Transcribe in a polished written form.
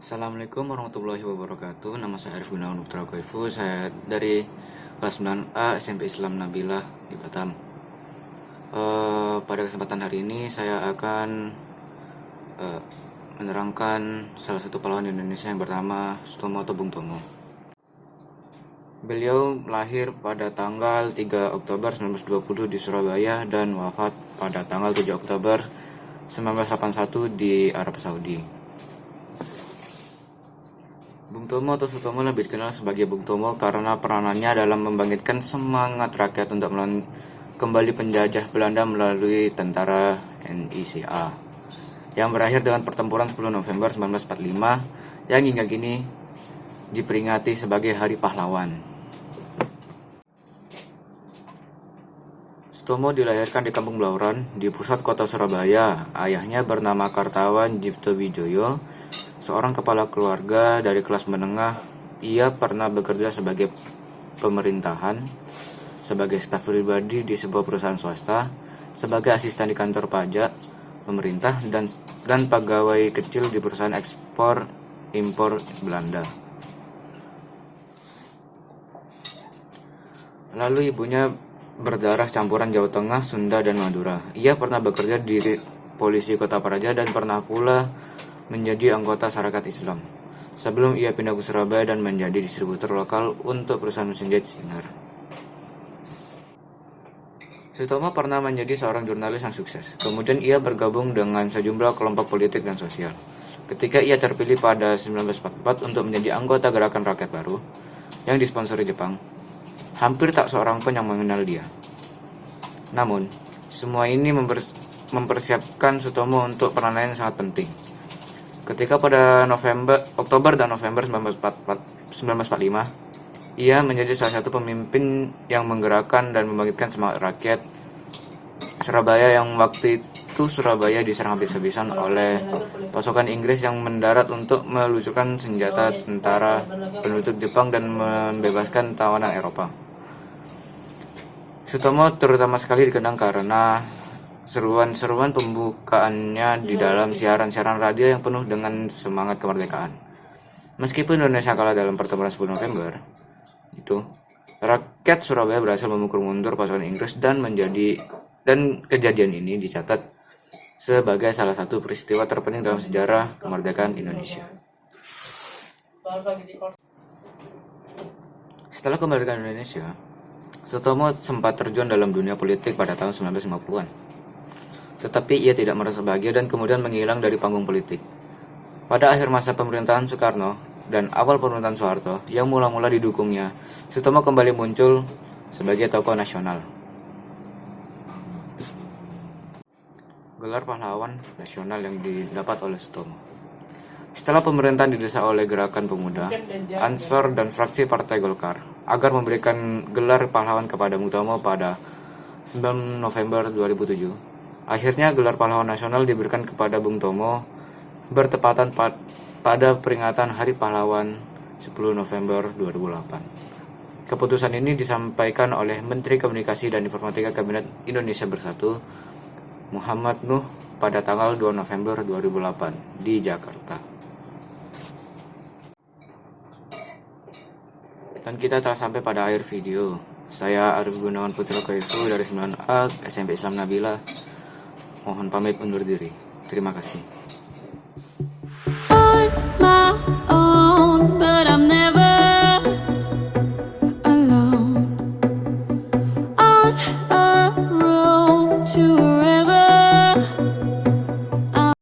Assalamualaikum warahmatullahi wabarakatuh. Nama saya Arif Gunawan Putra Koifu. Saya dari kelas 9A SMP Islam Nabilah di Batam. Pada kesempatan hari ini saya akan menerangkan salah satu pahlawan Indonesia yang bernama Sutomo atau Bung Tomo. Beliau lahir pada tanggal 3 Oktober 1920 di Surabaya dan wafat pada tanggal 7 Oktober 1981 di Arab Saudi. Bung Tomo atau Sutomo lebih dikenal sebagai Bung Tomo karena peranannya dalam membangkitkan semangat rakyat untuk melawan kembali penjajah Belanda melalui tentara NICA yang berakhir dengan pertempuran 10 November 1945 yang hingga kini diperingati sebagai Hari Pahlawan. Sutomo dilahirkan di Kampung Blauran di pusat kota Surabaya. Ayahnya bernama Kartawan Dipto Wijoyo, seorang kepala keluarga dari kelas menengah. Ia pernah bekerja sebagai pemerintahan, sebagai staf pribadi di sebuah perusahaan swasta, sebagai asisten di kantor pajak pemerintah, dan pegawai kecil di perusahaan ekspor impor Belanda. Lalu ibunya berdarah campuran Jawa Tengah, Sunda, dan Madura. Ia pernah bekerja di polisi Kota Praja dan pernah pula menjadi anggota Sarekat Islam sebelum ia pindah ke Surabaya dan menjadi distributor lokal untuk perusahaan mesin jahit Sinar. Sutomo pernah menjadi seorang jurnalis yang sukses. Kemudian ia bergabung dengan sejumlah kelompok politik dan sosial. Ketika ia terpilih pada 1944 untuk menjadi anggota Gerakan Rakyat Baru yang disponsori Jepang, hampir tak seorang pun yang mengenal dia. Namun, semua ini mempersiapkan Sutomo untuk peranan yang sangat penting. Ketika pada Oktober dan November 1945, ia menjadi salah satu pemimpin yang menggerakkan dan membangkitkan semangat rakyat Surabaya yang waktu itu Surabaya diserang habis-habisan oleh pasukan Inggris yang mendarat untuk meluncurkan senjata tentara penduduk Jepang dan membebaskan tawanan Eropa. Sutomo terutama sekali dikenang karena seruan-seruan pembukaannya di dalam siaran-siaran radio yang penuh dengan semangat kemerdekaan. Meskipun Indonesia kalah dalam pertempuran 10 November, rakyat Surabaya berhasil memukul mundur pasukan Inggris dan kejadian ini dicatat sebagai salah satu peristiwa terpenting dalam sejarah kemerdekaan Indonesia. Setelah kemerdekaan Indonesia, Sutomo sempat terjun dalam dunia politik pada tahun 1950-an. Tetapi ia tidak merasa bahagia dan kemudian menghilang dari panggung politik. Pada akhir masa pemerintahan Soekarno dan awal pemerintahan Soeharto yang mula-mula didukungnya, Sutomo kembali muncul sebagai tokoh nasional. Gelar pahlawan nasional yang didapat oleh Sutomo. Setelah pemerintahan didesak oleh Gerakan Pemuda, Ansor, dan fraksi Partai Golkar agar memberikan gelar pahlawan kepada Bung Tomo pada 9 November 2007, akhirnya gelar pahlawan nasional diberikan kepada Bung Tomo bertepatan pada peringatan Hari Pahlawan 10 November 2008. Keputusan ini disampaikan oleh Menteri Komunikasi dan Informatika Kabinet Indonesia Bersatu, Muhammad Nuh, pada tanggal 2 November 2008 di Jakarta. Dan kita telah sampai pada akhir video. Saya Arif Gunawan Putra Koifu dari 9A SMP Islam Nabilah. Mohon pamit undur diri. Terima kasih.